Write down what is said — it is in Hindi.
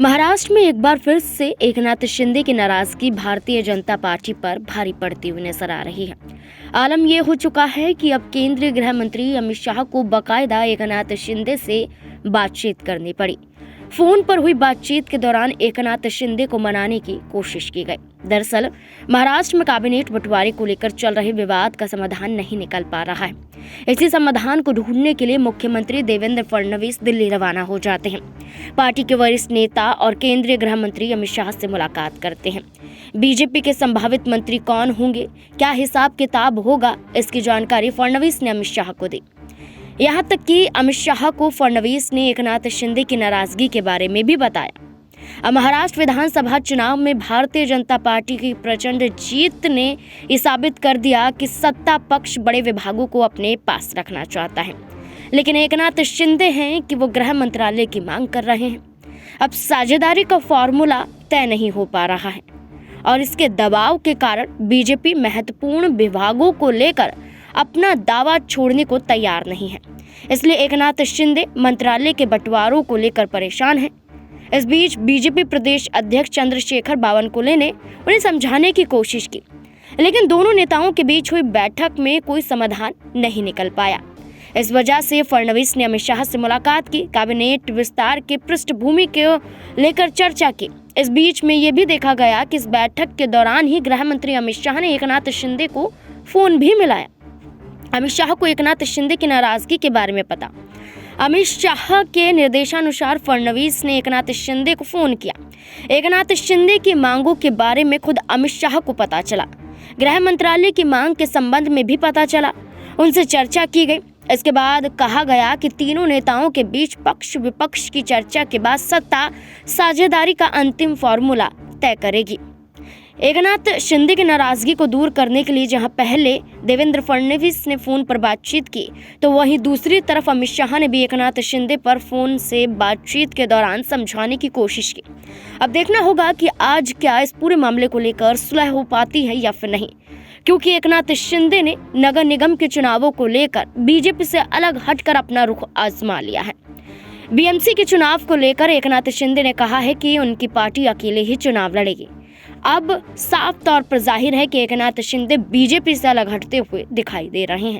महाराष्ट्र में एक बार फिर से एकनाथ शिंदे की नाराजगी भारतीय जनता पार्टी पर भारी पड़ती हुई नजर आ रही है। आलम यह हो चुका है कि अब केंद्रीय गृह मंत्री अमित शाह को बाकायदा एकनाथ शिंदे से बातचीत करनी पड़ी। फोन पर हुई बातचीत के दौरान एकनाथ शिंदे को मनाने की कोशिश की गई। दरअसल महाराष्ट्र में कैबिनेट बंटवारे को लेकर चल रहे विवाद का समाधान नहीं निकल पा रहा है। इसी समाधान को ढूंढने के लिए मुख्यमंत्री देवेंद्र फडणवीस दिल्ली रवाना हो जाते हैं। पार्टी के वरिष्ठ नेता और केंद्रीय गृह मंत्री अमित शाह से मुलाकात करते हैं। बीजेपी के संभावित मंत्री कौन होंगे, क्या हिसाब किताब होगा, इसकी जानकारी फडणवीस ने अमित शाह को दी। यहाँ तक कि अमित शाह को फडणवीस ने एकनाथ शिंदे की नाराजगी के बारे में भी बताया। अब महाराष्ट्र विधानसभा चुनाव में भारतीय जनता पार्टी की प्रचंड जीत ने ये साबित कर दिया कि सत्ता पक्ष बड़े विभागों को अपने पास रखना चाहता है, लेकिन एकनाथ शिंदे हैं कि वो गृह मंत्रालय की मांग कर रहे हैं। अब साझेदारी का फॉर्मूला तय नहीं हो पा रहा है और इसके दबाव के कारण बीजेपी महत्वपूर्ण विभागों को लेकर अपना दावा छोड़ने को तैयार नहीं है। इसलिए एकनाथ शिंदे मंत्रालय के बंटवारों को लेकर परेशान हैं। इस बीच बीजेपी प्रदेश अध्यक्ष चंद्रशेखर बावनकुले ने उन्हें समझाने की कोशिश की, लेकिन दोनों नेताओं के बीच हुई बैठक में कोई समाधान नहीं निकल पाया। इस वजह से फडणवीस ने अमित शाह से मुलाकात की, कैबिनेट विस्तार के पृष्ठभूमि को लेकर चर्चा की। इस बीच में ये भी देखा गया कि इस बैठक के दौरान ही गृह मंत्री अमित शाह ने एकनाथ शिंदे को फोन भी मिलाया। अमित शाह को एकनाथ शिंदे की नाराजगी के बारे में पता। अमित शाह के निर्देशानुसार फडणवीस ने एकनाथ शिंदे को फोन किया। एकनाथ शिंदे की मांगों के बारे में खुद अमित शाह को पता चला। गृह मंत्रालय की मांग के संबंध में भी पता चला, उनसे चर्चा की गई। इसके बाद कहा गया कि तीनों नेताओं के बीच पक्ष विपक्ष की चर्चा के बाद सत्ता साझेदारी का अंतिम फॉर्मूला तय करेगी। एकनाथ शिंदे की नाराजगी को दूर करने के लिए जहां पहले देवेंद्र फडणवीस ने फोन पर बातचीत की, तो वहीं दूसरी तरफ अमित शाह ने भी एकनाथ शिंदे पर फोन से बातचीत के दौरान समझाने की कोशिश की। अब देखना होगा कि आज क्या इस पूरे मामले को लेकर सुलह हो पाती है या फिर नहीं, क्योंकि एकनाथ शिंदे ने नगर निगम के चुनावों को लेकर बीजेपी से अलग हटकर अपना रुख आजमा लिया है। बीएमसी के चुनाव को लेकर एकनाथ शिंदे ने कहा है कि उनकी पार्टी अकेले ही चुनाव लड़ेगी। अब साफ तौर पर जाहिर है कि एकनाथ शिंदे बीजेपी से अलग हटते हुए दिखाई दे रहे हैं।